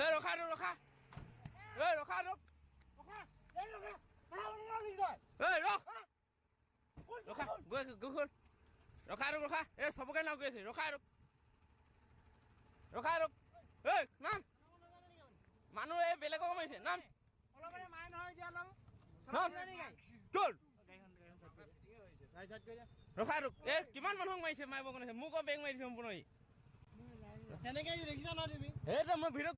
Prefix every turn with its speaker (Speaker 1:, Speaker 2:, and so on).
Speaker 1: ৰখা ৰখা ৰখা ৰখ ৰখা গৈ গৈ ৰখা ৰখা চবকে নাও গৈ আছে ৰখা ৰখা ৰখ নাম মানুহ এই বেলেগক মাৰিছে নাম ৰখা ৰখ কিমান মানুহক মাৰিছে মাৰিব কাৰণে মোক বেগ মাৰিছে সম্পূৰ্ণ সেইটো মই ভিডিঅ'